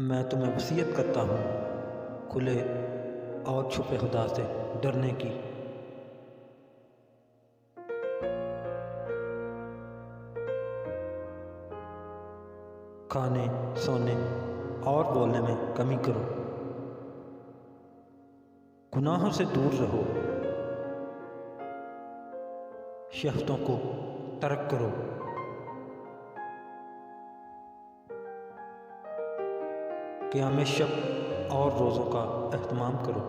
میں تمہیں وصیت کرتا ہوں کھلے اور چھپے خدا سے ڈرنے کی۔ کھانے، سونے اور بولنے میں کمی کرو، گناہوں سے دور رہو، شہوتوں کو ترک کرو، قیام شب اور روزوں کا اہتمام کرو،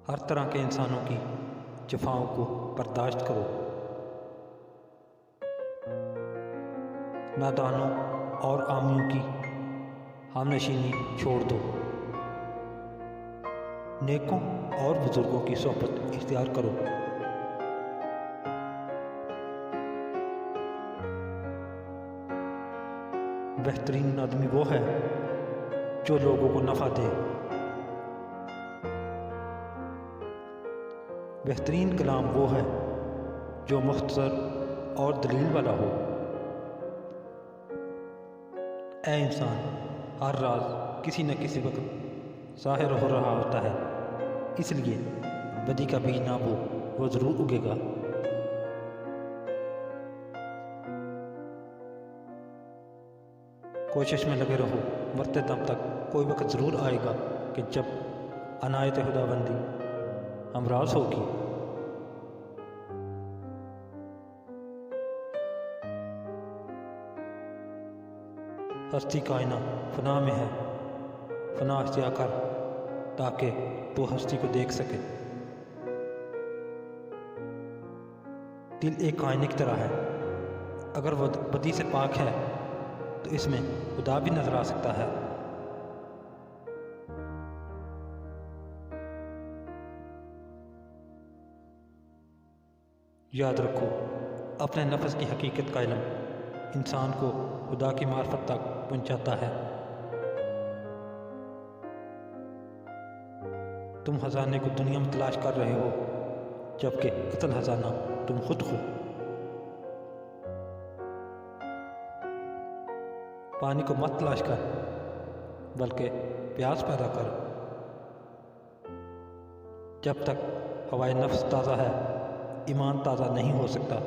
ہر طرح کے انسانوں کی جفاؤں کو برداشت کرو، نادانوں اور عامیوں کی ہم نشینی چھوڑ دو، نیکوں اور بزرگوں کی صحبت اختیار کرو، بہترین آدمی وہ ہے جو لوگوں کو نفع دے، بہترین کلام وہ ہے جو مختصر اور دلیل والا ہو۔ اے انسان، ہر راز کسی نہ کسی وقت ظاہر ہو رہا ہوتا ہے، اس لیے بدی کا بیج نہ بو، وہ ضرور اگے گا۔ کوشش میں لگے رہو، مرتے دم تک کوئی وقت ضرور آئے گا کہ جب عنایت خداوندی ہمراز ہوگی۔ ہستی کائنہ فنا میں ہے، فنا اختیار کر تاکہ تو ہستی کو دیکھ سکے۔ دل ایک آئینے کی طرح ہے، اگر وہ بدی سے پاک ہے تو اس میں خدا بھی نظر آ سکتا ہے۔ یاد رکھو، اپنے نفس کی حقیقت کا علم انسان کو خدا کی معرفت تک پہنچاتا ہے۔ تم خزانے کو دنیا میں تلاش کر رہے ہو، جبکہ اصل خزانہ تم خود ہو۔ پانی کو مت تلاش کر، بلکہ پیاس پیدا کر۔ جب تک ہوائے نفس تازہ ہے، ایمان تازہ نہیں ہو سکتا۔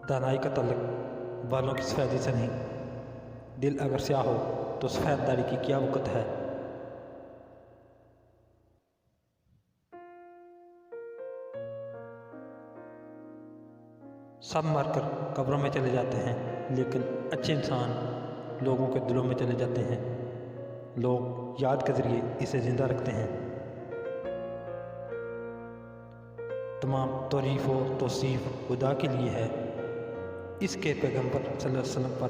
دانائی کا تعلق بالوں کی سفیدی سے نہیں، دل اگر سیاہ ہو تو سفید داڑھی کی کیا وقت ہے۔ سب مر کر قبروں میں چلے جاتے ہیں، لیکن اچھے انسان لوگوں کے دلوں میں چلے جاتے ہیں، لوگ یاد کے ذریعے اسے زندہ رکھتے ہیں۔ تمام تعریف و توصیف خدا کے لیے ہے، اس کے پیغمبر صلی اللہ علیہ وسلم پر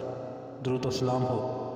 درود و سلام ہو۔